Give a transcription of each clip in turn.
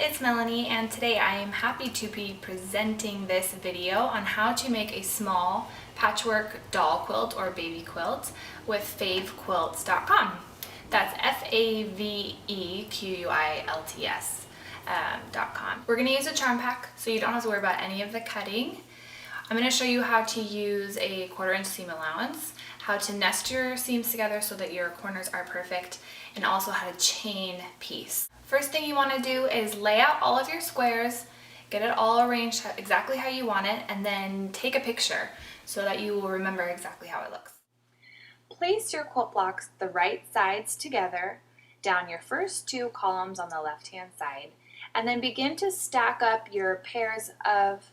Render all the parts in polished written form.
it's Melanie, and today I am happy to be presenting this video on how to make a small patchwork doll quilt or baby quilt with favequilts.com. That's FAVEQUILTS.com. We're going to use a charm pack so you don't have to worry about any of the cutting. I'm going to show you how to use a 1/4 inch seam allowance, how to nest your seams together so that your corners are perfect, and also how to chain piece. First thing you want to do is lay out all of your squares, get it all arranged exactly how you want it, and then take a picture so that you will remember exactly how it looks. Place your quilt blocks the right sides together down your first 2 columns on the left hand side, and then begin to stack up your pairs of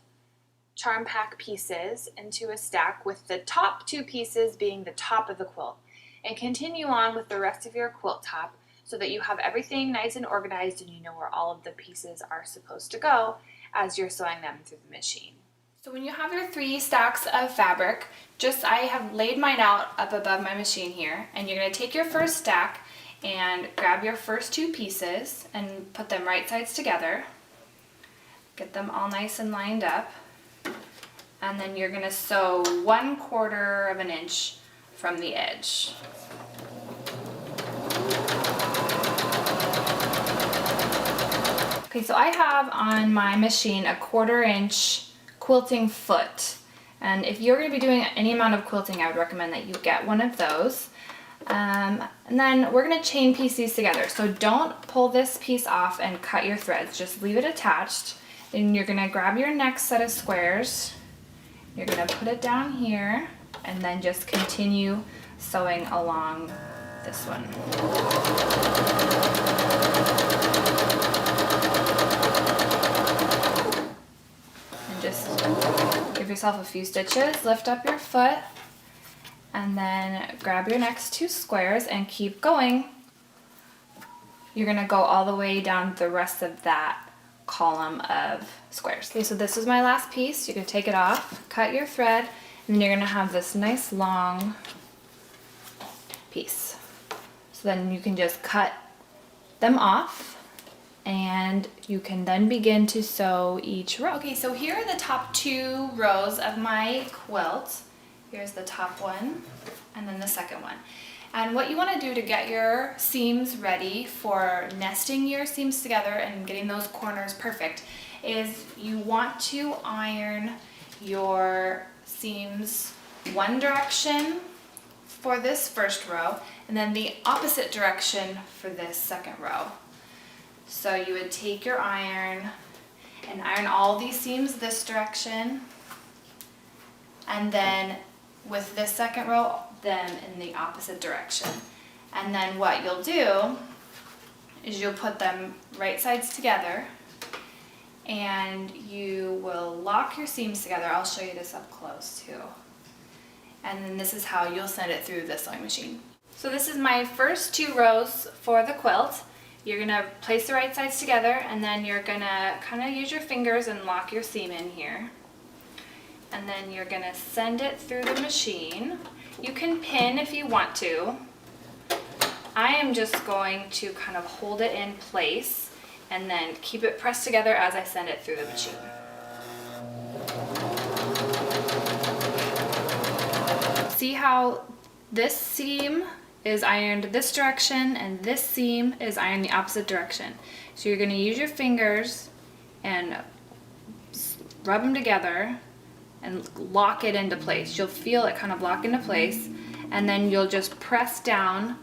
charm pack pieces into a stack with the top 2 pieces being the top of the quilt, and continue on with the rest of your quilt top so that you have everything nice and organized and you know where all of the pieces are supposed to go as you're sewing them through the machine. So when you have your 3 stacks of fabric, I have laid mine out up above my machine here, and you're going to take your first stack and grab your first 2 pieces and put them right sides together. Get them all nice and lined up. And then you're going to sew 1/4 of an inch from the edge. Okay, so I have on my machine a 1/4 inch quilting foot. And if you're going to be doing any amount of quilting, I would recommend that you get one of those. And then we're going to chain piece these together. So don't pull this piece off and cut your threads. Just leave it attached. Then you're going to grab your next set of squares. You're going to put it down here and then just continue sewing along this one. And just give yourself a few stitches, lift up your foot, and then grab your next 2 squares and keep going. You're going to go all the way down the rest of that column of squares. Okay, so this is my last piece. You can take it off, cut your thread, and then you're going to have this nice long piece. So then you can just cut them off and you can then begin to sew each row. Okay, so here are the top 2 rows of my quilt. Here's the top one and then the second one. And what you want to do to get your seams ready for nesting your seams together and getting those corners perfect is you want to iron your seams one direction for this first row and then the opposite direction for this second row. So you would take your iron and iron all these seams this direction, and then with this second row, them in the opposite direction. And then what you'll do is you'll put them right sides together and you will lock your seams together. I'll show you this up close too. And then this is how you'll send it through the sewing machine. So this is my first 2 rows for the quilt. You're gonna place the right sides together and then you're gonna kind of use your fingers and lock your seam in here. And then you're gonna send it through the machine. You can pin if you want to. I am just going to kind of hold it in place and then keep it pressed together as I send it through the machine. See how this seam is ironed this direction and this seam is ironed the opposite direction. So you're going to use your fingers and rub them together and lock it into place. You'll feel it kind of lock into place, and then you'll just press down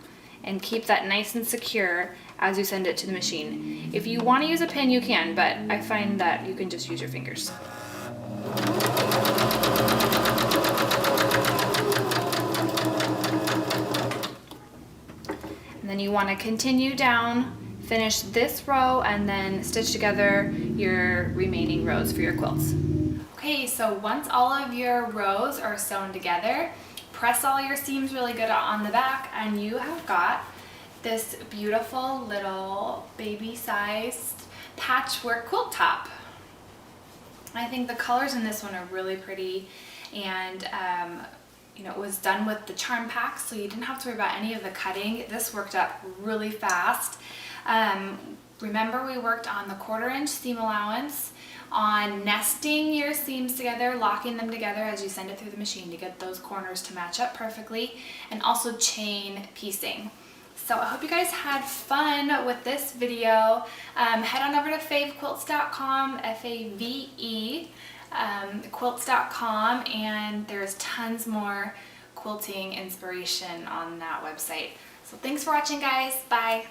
and keep that nice and secure as you send it to the machine. If you want to use a pin, you can, but I find that you can just use your fingers. And then you want to continue down, finish this row, and then stitch together your remaining rows for your quilts. Okay, so once all of your rows are sewn together, press all your seams really good on the back and you have got this beautiful little baby-sized patchwork quilt top. I think the colors in this one are really pretty, and you know, it was done with the charm pack, so you didn't have to worry about any of the cutting. This worked up really fast. Remember, we worked on the 1/4 inch seam allowance, on nesting your seams together, locking them together as you send it through the machine to get those corners to match up perfectly, and also chain piecing. So I hope you guys had fun with this video. Head on over to favequilts.com, F-A-V-E, quilts.com, and there's tons more quilting inspiration on that website. So thanks for watching, guys. Bye.